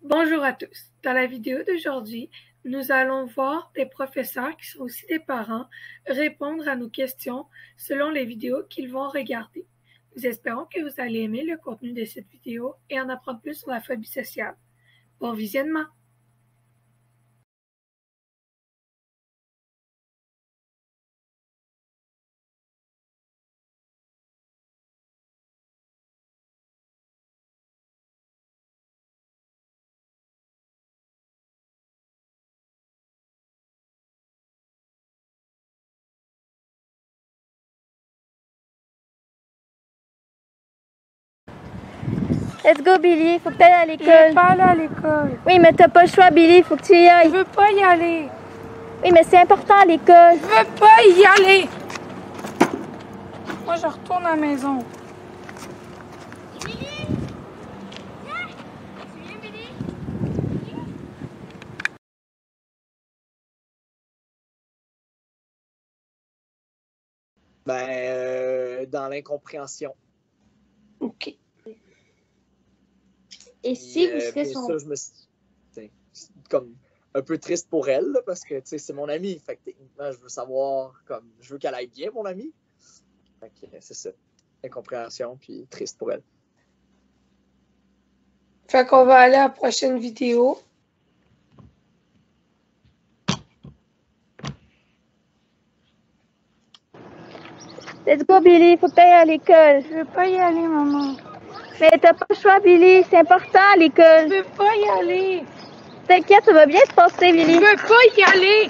Bonjour à tous. Dans la vidéo d'aujourd'hui, nous allons voir des professeurs qui sont aussi des parents répondre à nos questions selon les vidéos qu'ils vont regarder. Nous espérons que vous allez aimer le contenu de cette vidéo et en apprendre plus sur la phobie sociale. Bon visionnement! Let's go, Billy, faut que tu ailles à l'école. Je veux pas aller à l'école. Oui, mais t'as pas le choix, Billy, faut que tu y ailles. Je veux pas y aller. Oui, mais c'est important à l'école. Je veux pas y aller. Moi, je retourne à la maison. Billy! Viens! Tu viens, Billy? Dans l'incompréhension. OK. Et si vous Puis, serez bien son... sûr, je me suis c'est comme un peu triste pour elle, là, parce que c'est mon amie. Fait que techniquement, je veux savoir, comme, je veux qu'elle aille bien, mon amie. Fait que c'est ça. Incompréhension, puis triste pour elle. Fait qu'on va aller à la prochaine vidéo. Let's go, Billy, faut que tu ailles à l'école. Je veux pas y aller, maman. Mais t'as pas le choix, Billy, c'est important à Je l'école. veux pas y aller. T'inquiète, ça va bien se passer, Billy. Je veux pas y aller.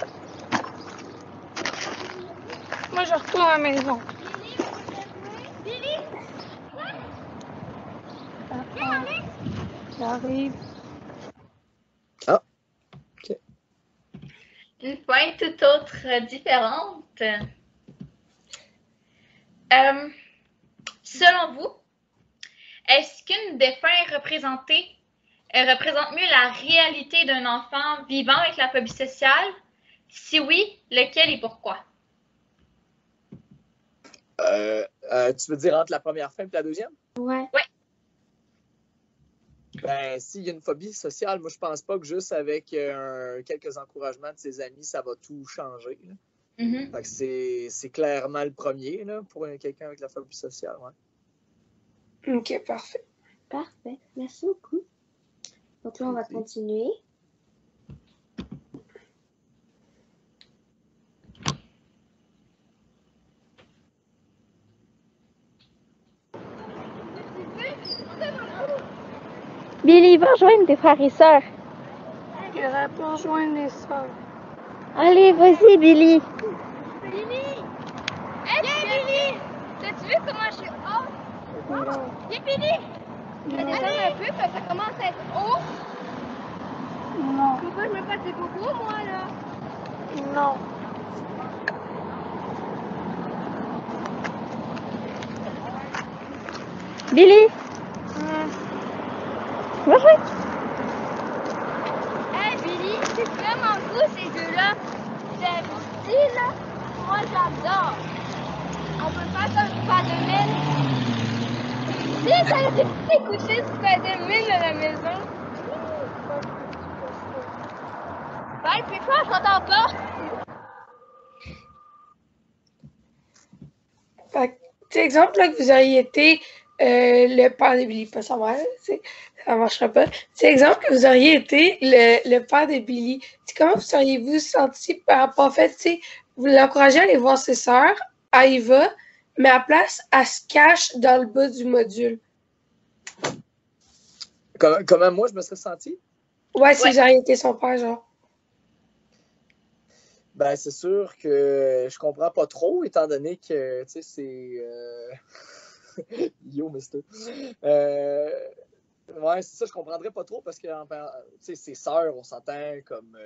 Moi, je retourne à la maison. Billy! J'arrive. Ah, OK. Une pointe tout autre différente. Selon vous, est-ce qu'une des fins représentées représente mieux la réalité d'un enfant vivant avec la phobie sociale? Si oui, lequel et pourquoi? Tu veux dire entre la première fin et la deuxième? Ouais. Ben, s'il y a une phobie sociale, moi, je pense pas que juste avec quelques encouragements de ses amis, ça va tout changer. Là. Mm-hmm. Fait que c'est clairement le premier là, pour quelqu'un avec la phobie sociale. Ouais. OK, parfait. Parfait, merci beaucoup. Donc là, on va continuer. Billy, va rejoindre tes frères et sœurs. J'irai pas rejoindre les soeurs. Allez, vas-y, Billy. Billy! Hey, Billy! T'as-tu vu comment je suis haut? Non. Viens, Billy! Je vais descendre un peu parce que ça commence à être haut. Non. Faut pas que je me fasse des bobos, moi, là. Non. Billy, va jouer. Hey, Billy, c'est vraiment cool, ces deux-là. C'est petit, là. Moi, j'adore. On peut faire comme Spider-Man. Tu sais, ça a des petits couchers Spider-Man à la maison. Bye, puis quoi, je t'entends pas. Fait que, tu sais, exemple, là, que vous auriez été le père de Billy, pas sa mère, tu sais, ça marchera pas. C'est exemple que vous auriez été le père de Billy. T'sais, comment vous seriez-vous senti par rapport au fait, tu sais, vous l'encouragez à aller voir ses sœurs, elle y va, mais à la place, elle se cache dans le bas du module. Comment moi, je me serais senti? Ouais, si vous auriez été son père, genre. Ben, c'est sûr que je comprends pas trop, étant donné que, tu sais, c'est... Yo, mister. Ouais, c'est ça, je comprendrais pas trop parce que, tu sais, ses sœurs, on s'entend comme...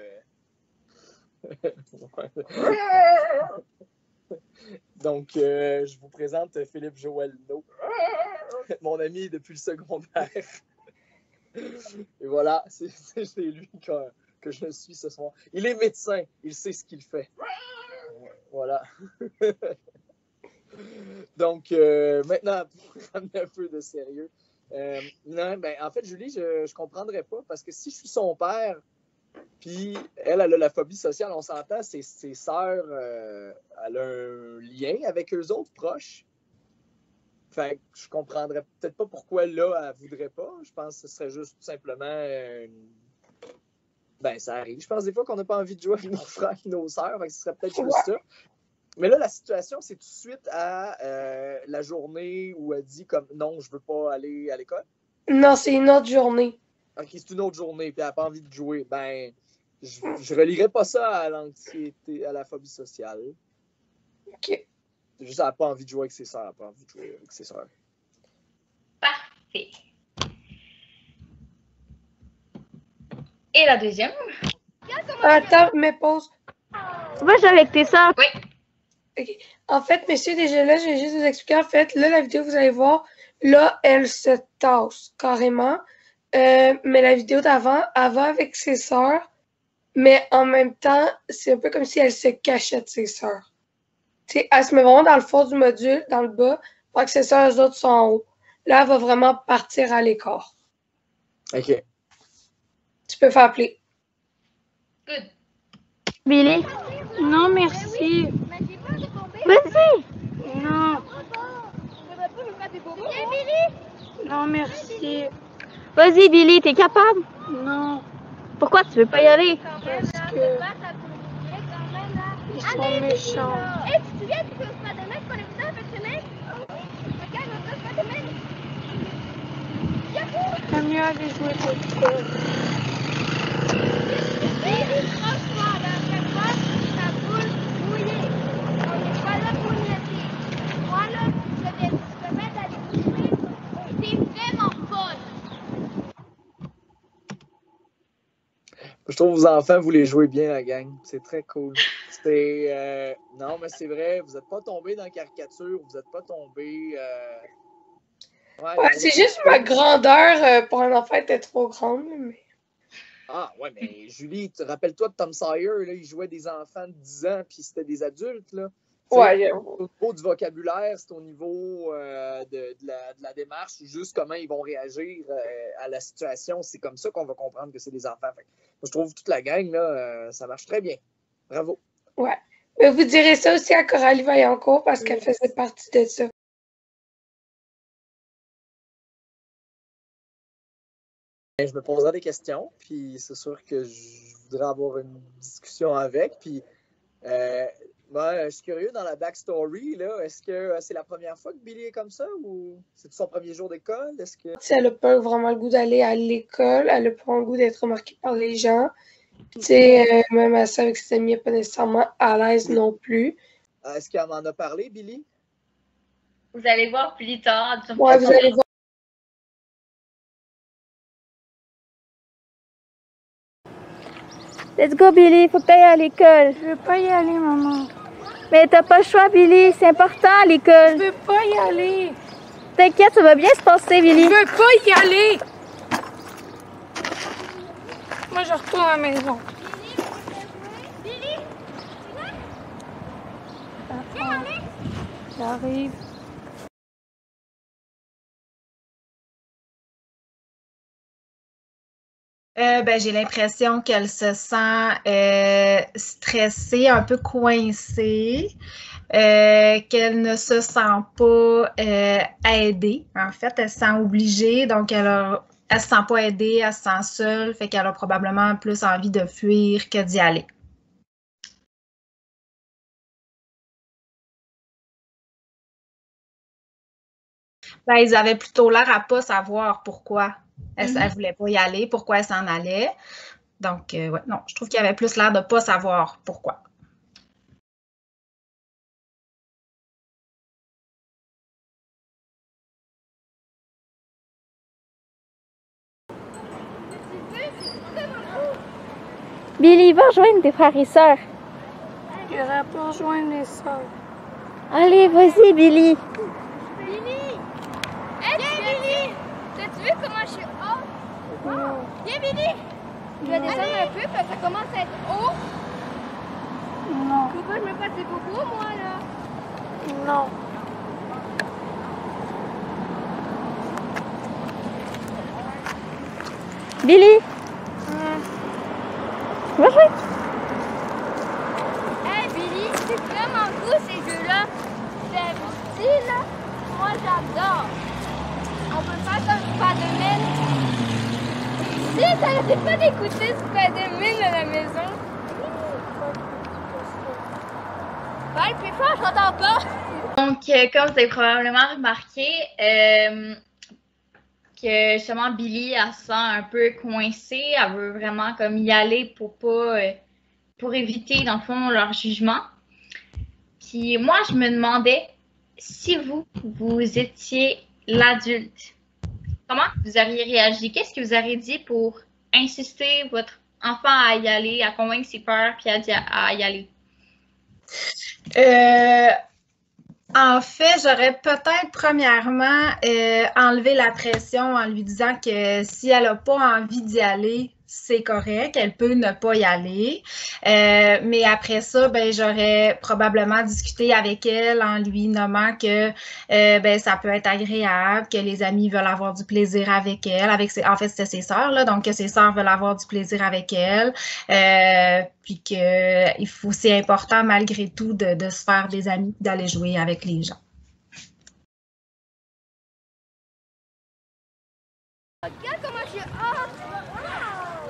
Donc, je vous présente Philippe Joël-No, mon ami depuis le secondaire. Et voilà, c'est lui que je suis ce soir. Il est médecin, il sait ce qu'il fait. Voilà. Donc, maintenant, pour ramener un peu de sérieux, Non, ben, en fait, Julie, je comprendrais pas parce que si je suis son père, puis elle a la phobie sociale, on s'entend, ses sœurs, elle a un lien avec eux autres proches. Fait que je comprendrais peut-être pas pourquoi là, elle voudrait pas. Je pense que ce serait juste tout simplement ben, ça arrive. Je pense des fois qu'on n'a pas envie de jouer avec nos frères et nos sœurs, fait que ce serait peut-être juste ça. Mais là, la situation, c'est tout de suite à la journée où elle dit comme non, je veux pas aller à l'école. Non, c'est une autre journée. Ok, c'est une autre journée, puis elle n'a pas envie de jouer. Ben, je relierais pas ça à l'anxiété, à la phobie sociale. OK. C'est juste qu'elle n'a pas envie de jouer avec ses sœurs. Elle n'a pas envie de jouer avec ses sœurs. Parfait. Et la deuxième? Attends, mais pause. Tu vas jouer avec tes sœurs? Oui. OK. En fait, messieurs, déjà là, je vais juste vous expliquer. En fait, là, la vidéo que vous allez voir, là, elle se tasse carrément. Mais la vidéo d'avant, elle va avec ses sœurs. Mais en même temps, c'est un peu comme si elle se cachait de ses sœurs. Tu sais, elle se met vraiment dans le fond du module, dans le bas, pendant que ses sœurs, eux autres, sont en haut. Là, elle va vraiment partir à l'écart. OK. Tu peux faire play. Good. Billy? Non, merci. Vas-y! Non. Non, merci. Vas-y, Billy, t'es capable? Non. Pourquoi tu veux pas y aller? Parce que ils sont méchants. Hey, tu te souviens du Spider-Man qu'on a vu dans la fin de semaine? Regarde, on a Spider-Man. T'as mieux aller jouer toute seule. Franchement, dans chaque fois, ça boule mouillée. On n'est pas là pour niaiser. Moi, là, je vais mettre à les coucher. C'est vraiment fun. Je trouve que vos enfants, vous les jouez bien, la gang. C'est très cool. Non, mais c'est vrai, vous n'êtes pas tombé dans la caricature, vous n'êtes pas tombé. Ouais, c'est juste ma grandeur pour un enfant était trop grande. Mais... Ah, ouais, mais Julie, rappelle-toi de Tom Sawyer, là, il jouait des enfants de 10 ans, puis c'était des adultes, là. Ouais, au niveau du vocabulaire, c'est au niveau de la démarche, juste comment ils vont réagir à la situation. C'est comme ça qu'on va comprendre que c'est des enfants. Fait, moi, je trouve toute la gang, là, ça marche très bien. Bravo. Ouais. Mais vous direz ça aussi à Coralie Vaillancourt parce qu'elle faisait partie de ça. Je me poserai des questions, puis c'est sûr que je voudrais avoir une discussion avec. Puis, moi, je suis curieux dans la backstory, là. Est-ce que c'est la première fois que Billy est comme ça ou c'est son premier jour d'école? Est-ce que... Si elle n'a pas vraiment le goût d'aller à l'école, elle n'a pas le goût d'être remarquée par les gens. Tu sais, même à ça, avec ses amis, elle n'est pas nécessairement à l'aise non plus. Est-ce qu'elle m'en a parlé, Billy? Vous allez voir plus tard. Ouais, vous allez voir. Let's go, Billy, faut que t'ailles à l'école. Je veux pas y aller, maman. Mais t'as pas le choix, Billy, c'est important à l'école. Je veux pas y aller. T'inquiète, ça va bien se passer, Billy. Je veux pas y aller. Moi, je retourne à la maison. Billy! J'arrive. J'ai l'impression qu'elle se sent stressée, un peu coincée, qu'elle ne se sent pas aidée. En fait, elle se sent obligée, donc elle se sent pas aidée, elle se sent seule, fait qu'elle a probablement plus envie de fuir que d'y aller. Ben, ils avaient plutôt l'air à pas savoir pourquoi. Elle ne voulait pas y aller, pourquoi elle s'en allait. Donc, ouais, non, je trouve qu'il y avait plus l'air de ne pas savoir pourquoi. Billy, va rejoindre tes frères et sœurs. J'irai pas rejoindre les sœurs. Allez, vas-y, Billy. Billy! Hey, viens, Billy! T'as-tu vu comment je suis haut? Non. Viens, Billy! Je vais descendre un peu parce que ça commence à être haut. Non. Pourquoi je me passe des bobos, moi, là? Non. Billy! Va jouer! Hey Billy, c'est vraiment cool ces jeux-là. C'est petit là. Moi j'adore. On peut faire comme Spider-Man. Si, t'arrêtais pas d'écouter Spider-Man à la maison. Parle plus fort, j'entends pas. Donc, comme vous avez probablement remarqué, que justement Billy, elle se sent un peu coincée, elle veut vraiment comme y aller pour pas, pour éviter dans le fond leur jugement. Puis moi, je me demandais si vous étiez l'adulte, comment vous auriez réagi? Qu'est-ce que vous auriez dit pour insister votre enfant à y aller, à convaincre ses peurs puis à y aller? En fait, j'aurais peut-être premièrement enlevé la pression en lui disant que si elle n'a pas envie d'y aller, c'est correct, elle peut ne pas y aller. Mais après ça, ben, j'aurais probablement discuté avec elle en lui nommant que ben, ça peut être agréable, que les amis veulent avoir du plaisir avec elle. En fait, c'était ses sœurs, là, donc que ses sœurs veulent avoir du plaisir avec elle. Puis que c'est important malgré tout de se faire des amis, d'aller jouer avec les gens. Regarde comment je suis hâte.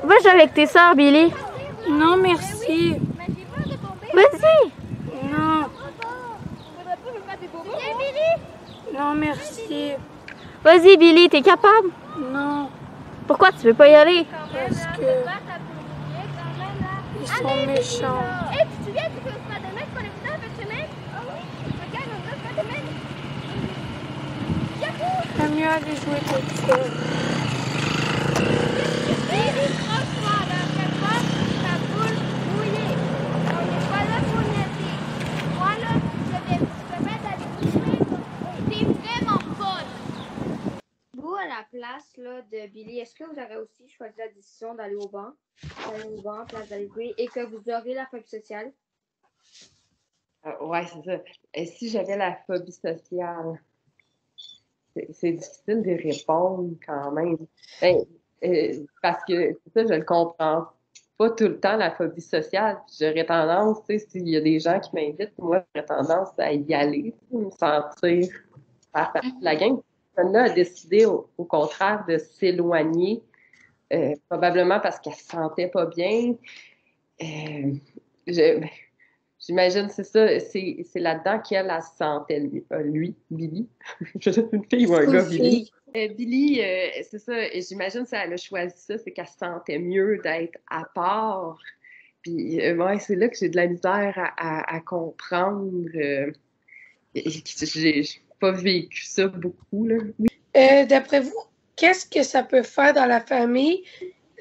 Va jouer avec tes sœurs, Billy. Non, merci. Mais j'ai peur de tomber. Vas-y. Non, Faudrait pas me faire des bobos. Viens Billy. non, merci. Vas-y, Billy, t'es capable? Non, Pourquoi tu veux pas y aller? parce que ils sont méchants. Hey, tu te souviens du film Spider-Man qu'on a écouté en fin de semaine? Ah oui. Regarde, on a Spider-Man. Yahoo! T'as mieux aller jouer toute seule. Billy, franchement, là, fais pas ta boule mouillée. On n'est pas là pour niaiser. Moi, là, je vais te mettre à l'écouter. T'es vraiment folle. Vous, à la place là, de Billy, est-ce que vous aurez aussi choisi la décision d'aller au banc, place d'aller jouer, et que vous aurez la phobie sociale? Ouais, c'est ça. Et si j'avais la phobie sociale, c'est difficile de répondre quand même. Parce que ça, je le comprends pas tout le temps, la phobie sociale. J'aurais tendance, tu sais, s'il y a des gens qui m'invitent, moi, j'aurais tendance à y aller, me sentir faire partie de la gang. Celle-là a décidé, au contraire, de s'éloigner, probablement parce qu'elle se sentait pas bien. J'imagine, c'est ça, c'est là-dedans qu'elle se sentait, lui, Billy. Je sais une fille ou un gars, Billy. Billy, c'est ça, et j'imagine que elle a choisi ça, c'est qu'elle se sentait mieux d'être à part. Puis, ouais, c'est là que j'ai de la misère à comprendre. J'ai pas vécu ça beaucoup, là. D'après vous, qu'est-ce que ça peut faire dans la famille,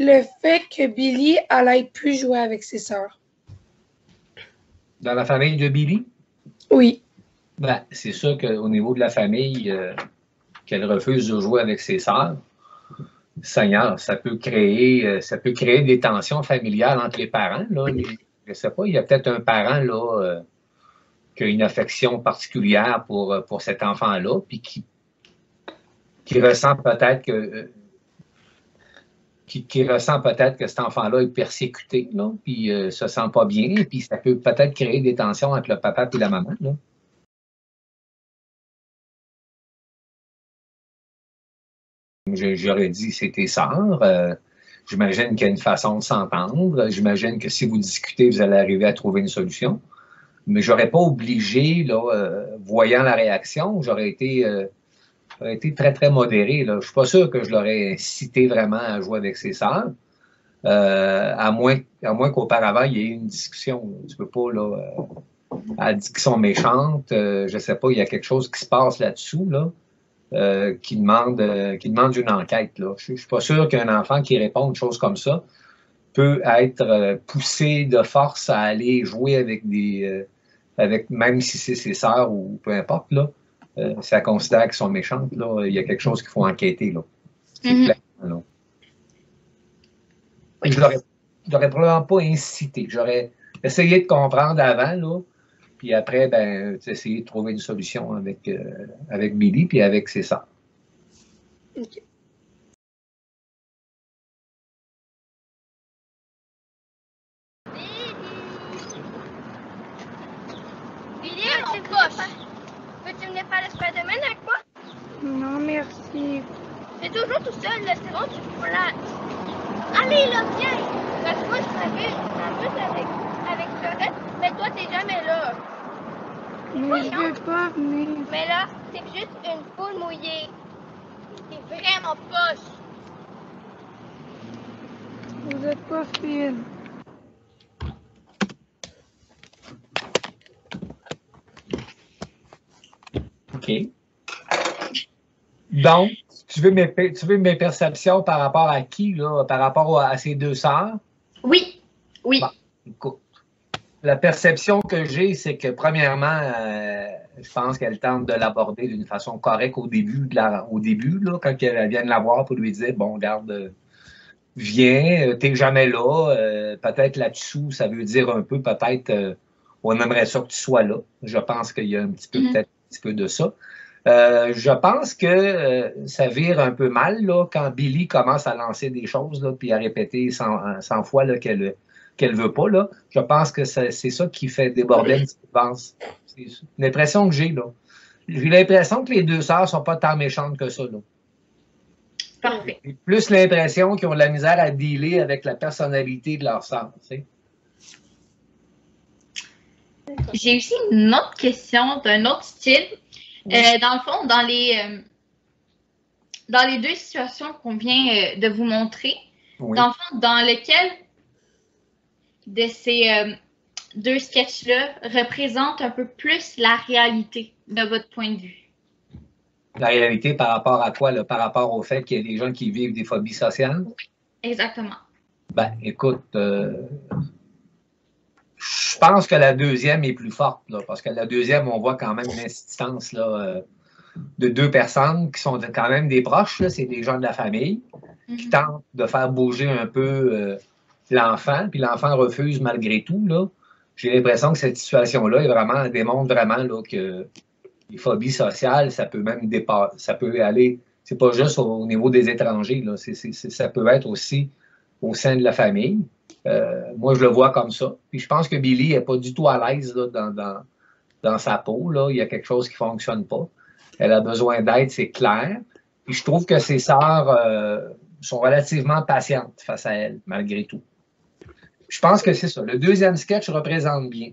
le fait que Billy n'aille plus jouer avec ses sœurs? Dans la famille de Billy? Oui. Ben, c'est sûr qu'au niveau de la famille, qu'elle refuse de jouer avec ses sœurs, Seigneur, ça peut créer des tensions familiales entre les parents. Là. Je ne sais pas, il y a peut-être un parent là, qui a une affection particulière pour cet enfant-là, puis qui ressent peut-être que qui ressent peut-être que cet enfant-là est persécuté, là, puis se sent pas bien, puis ça peut peut-être créer des tensions entre le papa et la maman. Là. J'aurais dit c'est tes sœurs. J'imagine qu'il y a une façon de s'entendre. J'imagine que si vous discutez, vous allez arriver à trouver une solution. Mais j'aurais pas obligé, là, voyant la réaction, j'aurais été très, très modéré. Là. Je suis pas sûr que je l'aurais incité vraiment à jouer avec ses sœurs. À moins qu'auparavant, il y ait eu une discussion. Tu peux pas, là, elle dit qu'ils sont méchantes. Je sais pas, il y a quelque chose qui se passe là-dessous, là, qui demande une enquête. Là. Je suis pas sûr qu'un enfant qui répond une chose comme ça peut être poussé de force à aller jouer avec même si c'est ses sœurs ou peu importe, là. Ça considère qu'ils sont méchantes, là, il y a quelque chose qu'il faut enquêter, là. C'est clair, là. Je l'aurais probablement pas incité. J'aurais essayé de comprendre avant, là, puis après, ben, essayer de trouver une solution avec Billy puis avec ses sœurs. OK. pas faire. Peux-tu venir faire le Spider-Man avec moi? Non, merci. T'es toujours tout seul, là, c'est bon, tu peux là. Allez, là, viens! Parce que moi, je m'amuse avec Florette, mais toi, t'es jamais là. Mais je veux pas venir. Mais là, t'es juste une poule mouillée. T'es vraiment poche. Vous êtes pas fine. OK. Donc, tu veux mes perceptions par rapport à qui, là? Par rapport à ces deux sœurs? Oui, oui. Bon, écoute. La perception que j'ai, c'est que, premièrement, je pense qu'elle tente de l'aborder d'une façon correcte au début, là, quand elle vient de la voir pour lui dire, bon, regarde, viens, t'es jamais là. Peut-être là-dessous, ça veut dire un peu, peut-être, on aimerait ça que tu sois là. Je pense qu'il y a un petit peu, peut-être un petit peu de ça. Je pense que ça vire un peu mal là, quand Billy commence à lancer des choses là, puis à répéter 100 fois là, qu'elle veut pas. Là. Je pense que c'est ça qui fait déborder une petite pense. C'est l'impression que j'ai. Là. J'ai l'impression que les deux sœurs sont pas tant méchantes que ça. Là. Parfait. J'ai plus l'impression qu'ils ont de la misère à dealer avec la personnalité de leur sœur. Tu sais. J'ai aussi une autre question d'un autre style. Dans le fond, dans les deux situations qu'on vient de vous montrer, Oui. dans le fond, dans lequel de ces deux sketchs-là représente un peu plus la réalité de votre point de vue? La réalité par rapport à quoi? Là? Par rapport au fait qu'il y a des gens qui vivent des phobies sociales? Oui, exactement. Ben, écoute, je pense que la deuxième est plus forte, là, parce que la deuxième, on voit quand même l'insistance là, de deux personnes qui sont quand même des proches, c'est des gens de la famille, qui tentent de faire bouger un peu l'enfant, puis l'enfant refuse malgré tout. Là. J'ai l'impression que cette situation-là démontre vraiment là, que les phobies sociales, ça peut même dépasser, ça peut aller, c'est pas juste au niveau des étrangers, là, ça peut être aussi au sein de la famille. Moi, je le vois comme ça. Puis je pense que Billy n'est pas du tout à l'aise là, dans sa peau. Là. Il y a quelque chose qui ne fonctionne pas. Elle a besoin d'aide, c'est clair. Puis je trouve que ses sœurs sont relativement patientes face à elle, malgré tout. Je pense que c'est ça. Le deuxième sketch représente bien.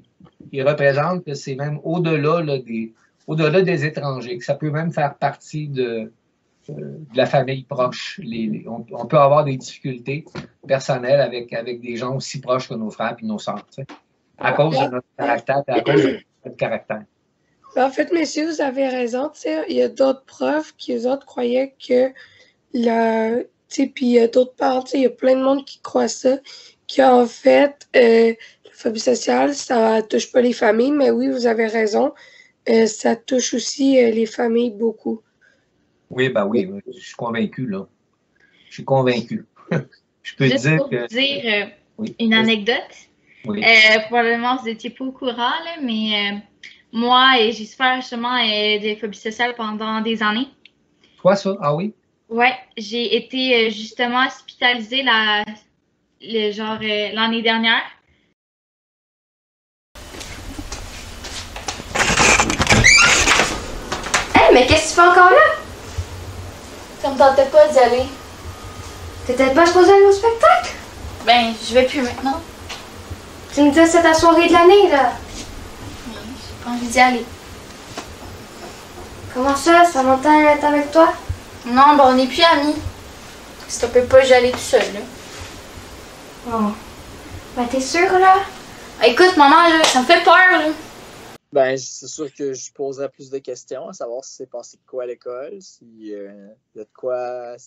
Il représente que c'est même au-delà des étrangers, que ça peut même faire partie de la famille proche. On peut avoir des difficultés personnelles avec des gens aussi proches que nos frères et nos sœurs, tu sais, à cause de notre caractère et à cause de notre caractère. En fait, messieurs, vous avez raison. T'sais, il y a d'autres profs qui, eux autres, croyaient que puis il y a d'autres parents, il y a plein de monde qui croit ça, qu'en fait, la phobie sociale, ça touche pas les familles, mais oui, vous avez raison, ça touche aussi les familles beaucoup. Oui, ben oui, je suis convaincu, là. Je suis convaincu. Je peux juste dire pour que... vous dire Oui. une anecdote. Oui. Probablement, vous n'étiez pas au courant, là, mais moi, j'ai souffert justement de phobie sociale pendant des années. Toi, ça? Ah oui? Ouais, j'ai été justement hospitalisée l'année dernière. Hey, mais qu'est-ce que tu fais encore là? Ça me tentait pas d'y aller. T'étais pas supposé aller au spectacle? Ben, je vais plus maintenant. Tu me disais que c'est ta soirée de l'année, là. J'ai pas envie d'y aller. Comment ça? Ça fait longtemps qu'elle est avec toi? Non, ben on n'est plus amis. Ça peut pas y aller tout seul, là. Oh. Ben, t'es sûre, là? Écoute, maman, là, ça me fait peur, là. Ben, c'est sûr que je poserais plus de questions, à savoir si c'est passé de quoi à l'école, si y a de quoi,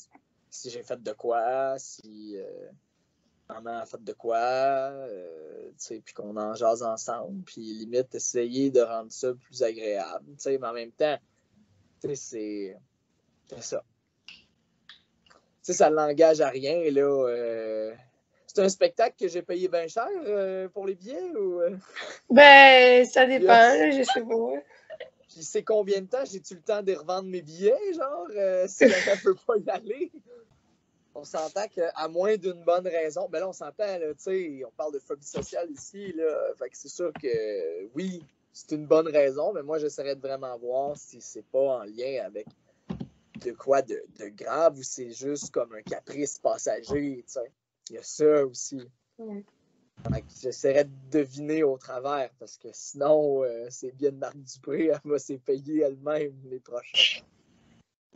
si j'ai fait de quoi, si maman a fait de quoi, tu sais, puis qu'on en jase ensemble, puis limite essayer de rendre ça plus agréable, tu sais, mais en même temps, tu sais, c'est ça. Tu sais, ça ne l'engage à rien, là. C'est un spectacle que j'ai payé bien cher pour les billets ou... Ben, ça dépend, là, je sais pas. Puis c'est combien de temps? J'ai-tu le temps de revendre mes billets, genre, si elle peut pas y aller? On s'entend qu'à moins d'une bonne raison, ben là, on s'entend, là, tu sais, on parle de phobie sociale ici, là, fait que c'est sûr que, oui, c'est une bonne raison, mais moi, j'essaierais de vraiment voir si c'est pas en lien avec de quoi de grave ou c'est juste comme un caprice passager, tu sais. Il y a ça aussi. Fait que j'essaierais de deviner au travers, parce que sinon, c'est bien de Marc Dupré, elle va s'épayer elle-même les prochains.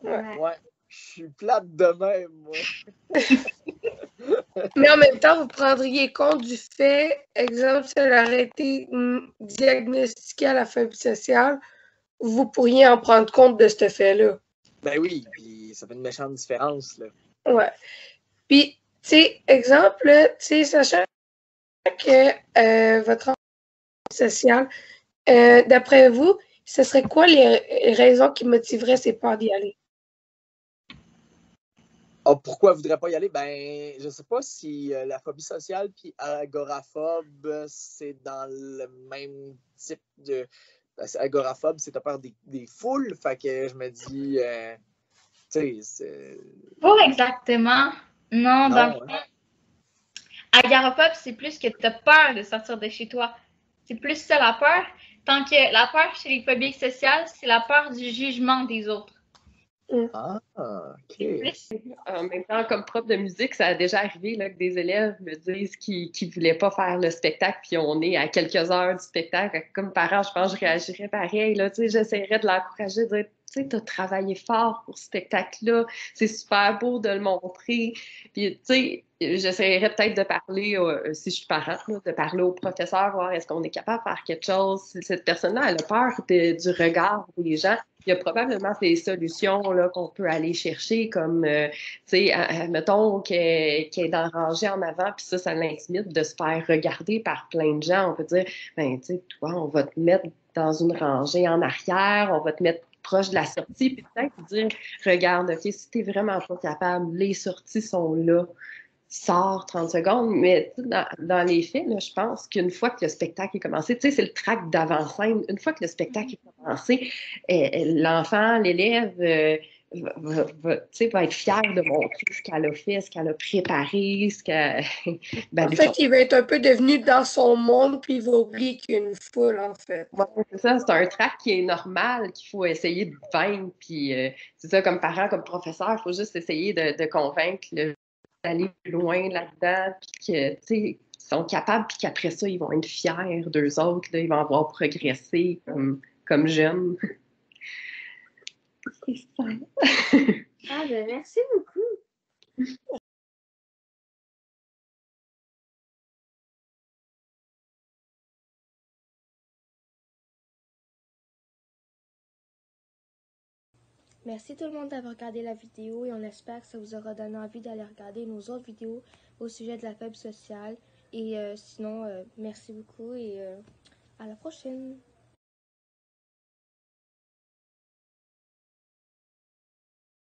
Ouais. Je suis plate de même, moi. Mais en même temps, vous prendriez compte du fait, exemple, si elle aurait été diagnostiquée à la phobie sociale, vous pourriez en prendre compte de ce fait-là. Ben oui, puis ça fait une méchante différence, là. Ouais. Puis, tu sais, exemple, tu sais, sachant que votre phobie sociale, d'après vous, ce serait quoi les raisons qui motiveraient ses peurs d'y aller? Oh, pourquoi elle ne voudrait pas y aller? Ben, je sais pas si la phobie sociale puis agoraphobe, c'est dans le même type de... Agoraphobe, c'est t'as peur des foules, fait que je me dis, tu sais, c'est... Pas exactement. Non, dans le Non, hein. Agoraphobe, c'est plus que tu as peur de sortir de chez toi. C'est plus ça la peur. Tant que la peur chez les phobies sociales, c'est la peur du jugement des autres. Ah, OK. En même temps, comme prof de musique, ça a déjà arrivé là, que des élèves me disent qu'ils ne voulaient pas faire le spectacle, puis on est à quelques heures du spectacle. Comme parent, je pense que je réagirais pareil. Là, j'essaierais de l'encourager, de dire, tu as travaillé fort pour ce spectacle-là, c'est super beau de le montrer. Puis, j'essaierais peut-être de parler, si je suis parent, là, de parler au professeur, voir est-ce qu'on est capable de faire quelque chose. Cette personne-là, elle a peur du regard des gens. Il y a probablement des solutions là, qu'on peut aller chercher, comme, mettons, qu'elle est dans la rangée en avant, puis ça l'intimide de se faire regarder par plein de gens. On peut dire, ben, tu sais, toi, on va te mettre dans une rangée en arrière, on va te mettre proche de la sortie, puis peut-être dire, regarde, OK, si t'es vraiment pas capable, les sorties sont là, sors 30 secondes, mais dans les faits, là, je pense qu'une fois que le spectacle est commencé, tu sais, c'est le track d'avant-scène, une fois que le spectacle est commencé, l'enfant, l'élève va être fier de montrer ce qu'elle a fait, ce qu'elle a préparé, ce qu'elle... En fait, il va être un peu devenu dans son monde, puis il va oublier qu'il y a une foule, en fait. Ouais, c'est ça, c'est un track qui est normal, qu'il faut essayer de vaincre, puis c'est ça, comme parent, comme professeur, il faut juste essayer de convaincre d'aller plus loin là-dedans, puis que, tu sais, ils sont capables, puis qu'après ça, ils vont être fiers d'eux autres, là, ils vont avoir progressé comme jeunes. C'est ça. Ah, ben merci beaucoup. Merci tout le monde d'avoir regardé la vidéo et on espère que ça vous aura donné envie d'aller regarder nos autres vidéos au sujet de la phobie sociale. Et sinon, merci beaucoup et à la prochaine.